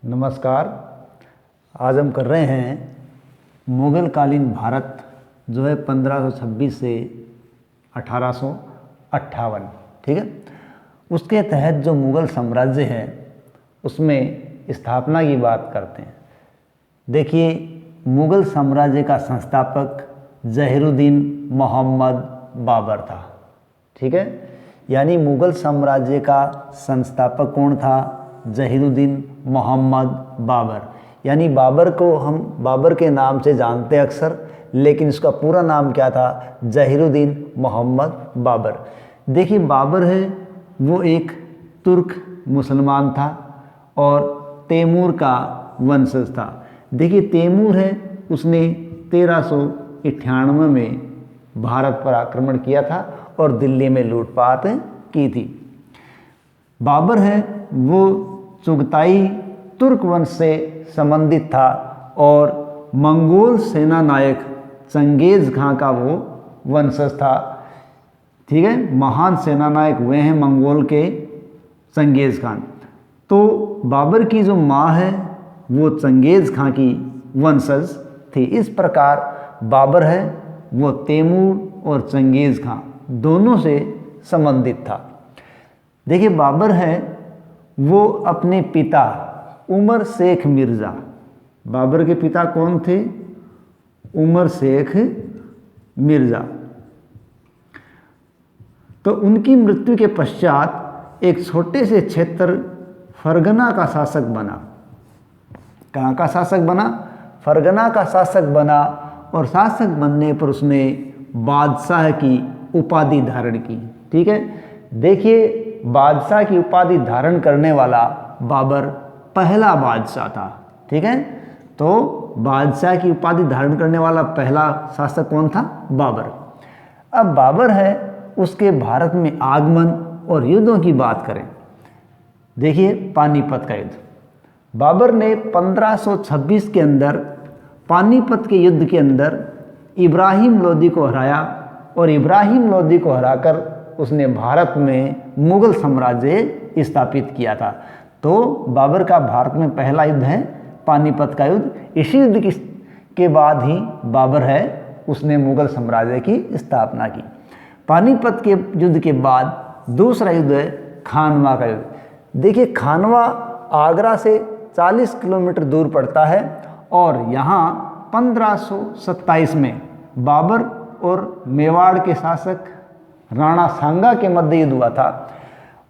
नमस्कार। आज हम कर रहे हैं मुग़ल कालीन भारत जो है 1526 से 1858। ठीक है, उसके तहत जो मुग़ल साम्राज्य है उसमें स्थापना की बात करते हैं। देखिए, मुग़ल साम्राज्य का संस्थापक ज़हीरुद्दीन मोहम्मद बाबर था। ठीक है, यानी मुग़ल साम्राज्य का संस्थापक कौन था? ज़हीरुद्दीन मोहम्मद बाबर। यानी बाबर को हम बाबर के नाम से जानते हैं अक्सर, लेकिन इसका पूरा नाम क्या था? ज़हीरुद्दीन मोहम्मद बाबर। देखिए, बाबर है वो एक तुर्क मुसलमान था और तैमूर का वंशज था। देखिए, तैमूर है उसने 1398 में भारत पर आक्रमण किया था और दिल्ली में लूटपाट की थी। बाबर है वो चुगताई तुर्क वंश से संबंधित था और मंगोल सेना नायक चंगेज़ खां का वो वंशज था। ठीक है, महान सेना नायक वे हैं मंगोल के चंगेज़ खान। तो बाबर की जो माँ है वो चंगेज़ खां की वंशज थी। इस प्रकार बाबर है वो तैमूर और चंगेज़ खां दोनों से संबंधित था। देखिए, बाबर है वो अपने पिता उमर शेख मिर्ज़ा, बाबर के पिता कौन थे? उमर शेख मिर्ज़ा। तो उनकी मृत्यु के पश्चात एक छोटे से क्षेत्र फरगना का शासक बना। कहाँ का शासक बना? फरगना का शासक बना और शासक बनने पर उसने बादशाह की उपाधि धारण की। ठीक है, देखिए, बादशाह की उपाधि धारण करने वाला बाबर पहला बादशाह था। ठीक है, तो बादशाह की उपाधि धारण करने वाला पहला शासक कौन था? बाबर। अब बाबर है उसके भारत में आगमन और युद्धों की बात करें। देखिए, पानीपत का युद्ध, बाबर ने 1526 के अंदर पानीपत के युद्ध के अंदर इब्राहिम लोदी को हराया और इब्राहिम लोदी को हराकर उसने भारत में मुग़ल साम्राज्य स्थापित किया था। तो बाबर का भारत में पहला युद्ध है पानीपत का युद्ध। इसी युद्ध के बाद ही बाबर है उसने मुग़ल साम्राज्य की स्थापना की। पानीपत के युद्ध के बाद दूसरा युद्ध है खानवा का युद्ध। देखिए, खानवा आगरा से 40 किलोमीटर दूर पड़ता है और यहाँ 1527 में बाबर और मेवाड़ के शासक राणा सांगा के मध्य युद्ध हुआ था।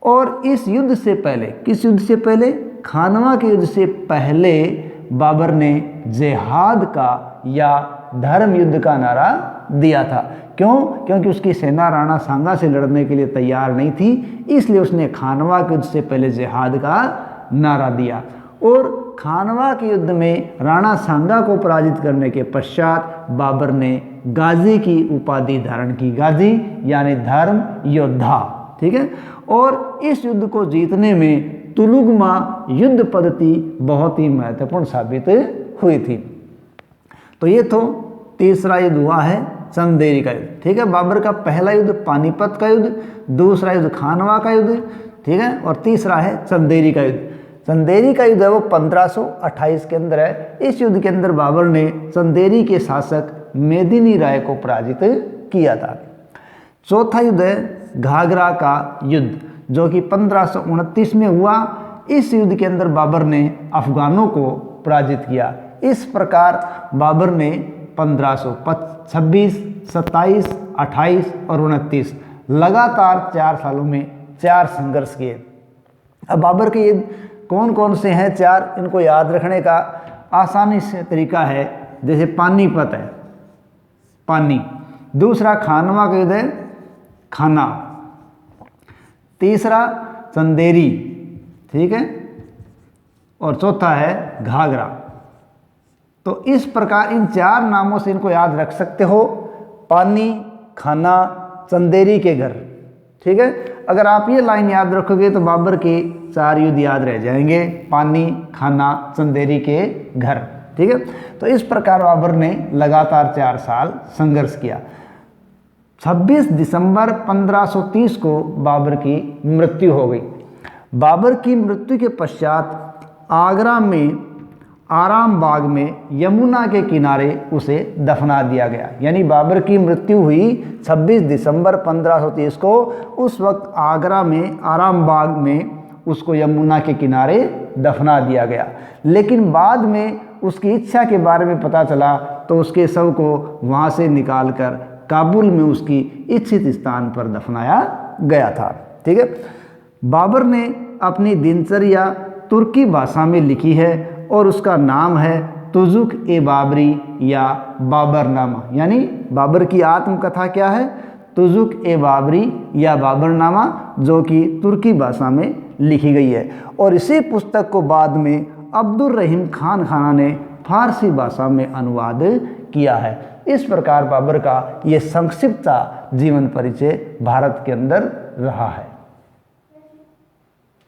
और इस युद्ध से पहले, किस युद्ध से पहले? खानवा के युद्ध से पहले बाबर ने जिहाद का या धर्म युद्ध का नारा दिया था। क्यों? क्योंकि उसकी सेना राणा सांगा से लड़ने के लिए तैयार नहीं थी, इसलिए उसने खानवा के युद्ध से पहले जिहाद का नारा दिया। और खानवा के युद्ध में राणा सांगा को पराजित करने के पश्चात बाबर ने गाजी की उपाधि धारण की। गाजी यानी धर्म योद्धा। ठीक है, और इस युद्ध को जीतने में तुलुगमा युद्ध पद्धति बहुत ही महत्वपूर्ण साबित हुई थी। तो ये तो तीसरा युद्ध हुआ है चंदेरी का युद्ध। ठीक है, बाबर का पहला युद्ध पानीपत का युद्ध, दूसरा युद्ध खानवा का युद्ध, ठीक है, और तीसरा है चंदेरी का युद्ध। चंदेरी का युद्ध है वो 1528 के अंदर है। इस युद्ध के अंदर बाबर ने चंदेरी के शासक मेदिनी राय को पराजित किया था। चौथा युद्ध है घाघरा का युद्ध जो कि 1529 में हुआ। इस युद्ध के अंदर बाबर ने अफगानों को पराजित किया। इस प्रकार बाबर ने 1526, 27, 28 और 29 लगातार 4 सालों में 4 संघर्ष किए। अब बाबर के युद्ध कौन कौन से हैं 4, इनको याद रखने का आसानी से तरीका है। जैसे पानीपत है, पानी। दूसरा खानवा का युद्ध है, खाना। तीसरा चंदेरी, ठीक है, और चौथा है घाघरा। तो इस प्रकार इन 4 नामों से इनको याद रख सकते हो। पानी, खाना, चंदेरी के घर। ठीक है, अगर आप ये लाइन याद रखोगे तो बाबर के 4 युद्ध याद रह जाएंगे। पानी, खाना, चंदेरी के घर। ठीक है, तो इस प्रकार बाबर ने लगातार 4 साल संघर्ष किया। 26 दिसंबर 1530 को बाबर की मृत्यु हो गई। बाबर की मृत्यु के पश्चात आगरा में आराम बाग में यमुना के किनारे उसे दफना दिया गया। यानी बाबर की मृत्यु हुई 26 दिसंबर 1530 को। उस वक्त आगरा में आराम बाग में उसको यमुना के किनारे दफना दिया गया। लेकिन बाद में उसकी इच्छा के बारे में पता चला तो उसके शव को वहाँ से निकालकर काबुल में उसकी इच्छित स्थान पर दफनाया गया था। ठीक है। बाबर ने अपनी दिनचर्या तुर्की भाषा में लिखी है और उसका नाम है तुजुक ए बाबरी या बाबरनामा। यानी बाबर की आत्मकथा क्या है? तुजुक ए बाबरी या बाबरनामा, जो कि तुर्की भाषा में लिखी गई है। और इसी पुस्तक को बाद में अब्दुल रहीम खान खाना ने फारसी भाषा में अनुवाद किया है। इस प्रकार बाबर का ये संक्षिप्त जीवन परिचय भारत के अंदर रहा है।